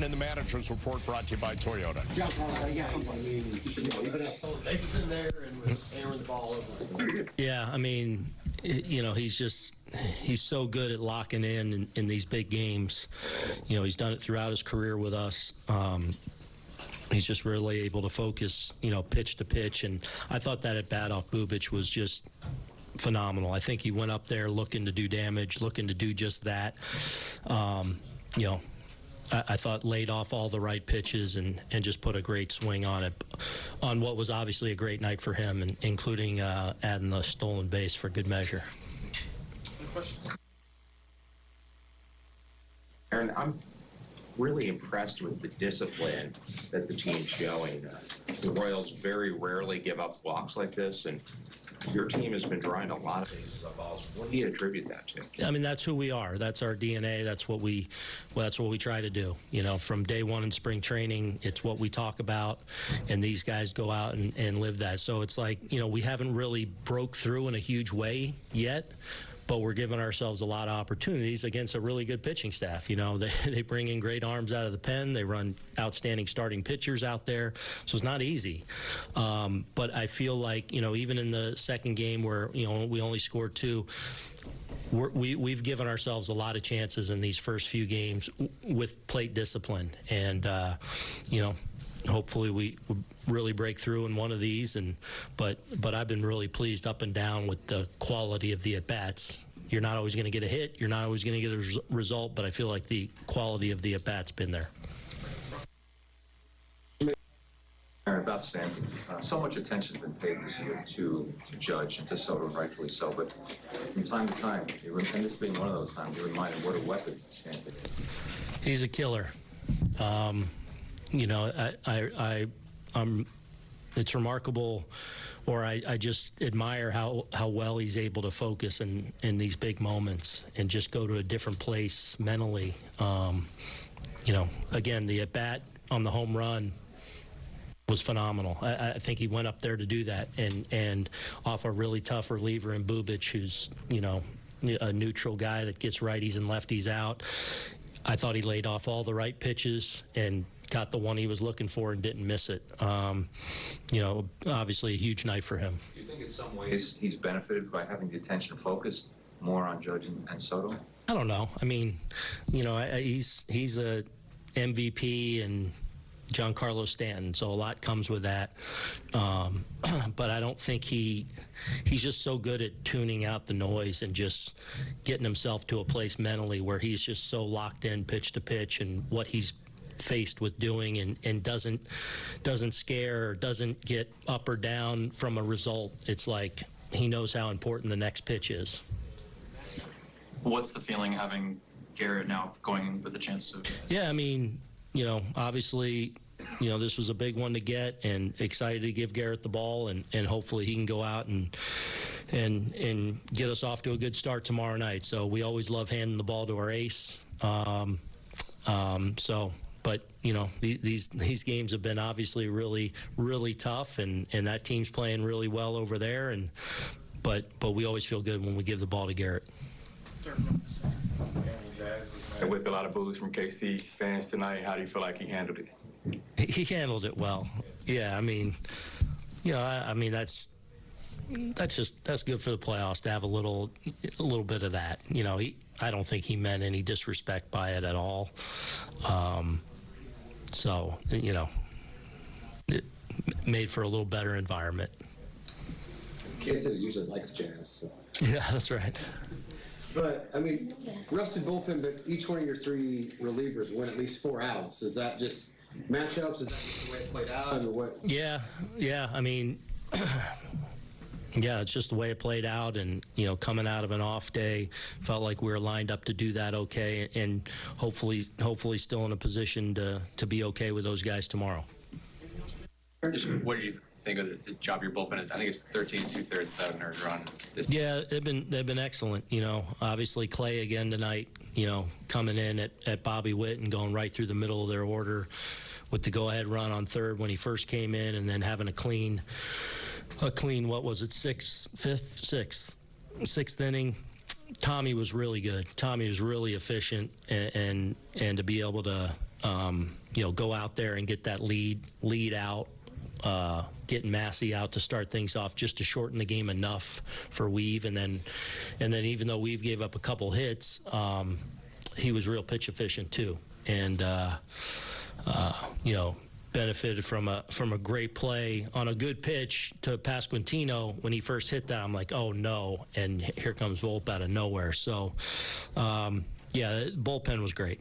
Stanton in the manager's report brought to you by Toyota. He's in there and we're just hammering the ball over. Yeah, I mean, he's so good at locking in these big games. He's done it throughout his career with us. He's just really able to focus, pitch to pitch. And I thought that at bat off Bubic was just phenomenal. I think he went up there looking to do damage, looking to do just that. I thought laid off all the right pitches and just put a great swing on it, on what was obviously a great night for him, and including adding the stolen base for good measure. Aaron, I'm really impressed with the discipline that the team's showing. The Royals very rarely give up walks like this, and your team has been drawing a lot of bases up balls. What do you attribute that to? I mean, that's who we are. That's our DNA. That's what we try to do. From day one in spring training, it's what we talk about, and these guys go out and live that. So it's like, we haven't really broke through in a huge way yet, but we're giving ourselves a lot of opportunities against a really good pitching staff. They bring in great arms out of the pen. They run outstanding starting pitchers out there. So it's not easy. But I feel like, even in the second game where, we only scored 2, we've given ourselves a lot of chances in these first few games with plate discipline. And, hopefully we really break through in one of these, but I've been really pleased up and down with the quality of the at-bats. You're not always going to get a hit, you're not always going to get a result, but I feel like the quality of the at-bats been there. About Stanton, so much attention has been paid this year to Judge and to Soto, rightfully so, but from time to time, and this being one of those times, you're reminded what a weapon Stanton is. He's a killer. It's remarkable, or I just admire how well he's able to focus in these big moments and just go to a different place mentally. Again, the at-bat on the home run was phenomenal. I think he went up there to do that and off a really tough reliever in Bubic, who's, a neutral guy that gets righties and lefties out. I thought he laid off all the right pitches and got the one he was looking for and didn't miss it. Obviously a huge night for him. Do you think in some ways he's benefited by having the attention focused more on Judge and Soto? I don't know. I mean, he's a MVP and Giancarlo Stanton, so a lot comes with that. But I don't think he's just so good at tuning out the noise and just getting himself to a place mentally where he's just so locked in pitch to pitch and what he's faced with doing and doesn't scare or doesn't get up or down from a result. It's like he knows how important the next pitch is. What's the feeling having Garrett now going with the chance to? Yeah, I mean, obviously, this was a big one to get, and excited to give Garrett the ball, and hopefully he can go out and get us off to a good start tomorrow night. So we always love handing the ball to our ace. But these games have been obviously really, really tough, and that team's playing really well over there. But we always feel good when we give the ball to Garrett. With a lot of boos from KC fans tonight, how do you feel like he handled it? He handled it well. Yeah, I mean, that's good for the playoffs to have a little bit of that. I don't think he meant any disrespect by it at all. So it made for a little better environment. Kansas City usually likes jazz. So. Yeah, that's right. But, I mean, rusted bullpen, but each one of your 3 relievers went at least 4 outs. Is that just matchups? Is that just the way it played out, or what? Yeah. I mean, yeah, it's just the way it played out. And, coming out of an off day, felt like we were lined up to do that okay. And hopefully still in a position to be okay with those guys tomorrow. What did you think of the job your bullpen is? I think it's 13 2/3 without an earned run. Yeah, they've been excellent. Obviously Clay again tonight. Coming in at Bobby Witt and going right through the middle of their order with the go-ahead run on third when he first came in, and then having a clean. What was it? Sixth inning. Tommy was really good. Tommy was really efficient, and to be able to you know, go out there and get that lead out, getting Massey out to start things off just to shorten the game enough for Weave. And then even though Weave gave up a couple hits, he was real pitch efficient too. And, you know, benefited from a great play on a good pitch to Pasquantino. When he first hit that, I'm like, oh no, and here comes Volpe out of nowhere. So yeah, bullpen was great.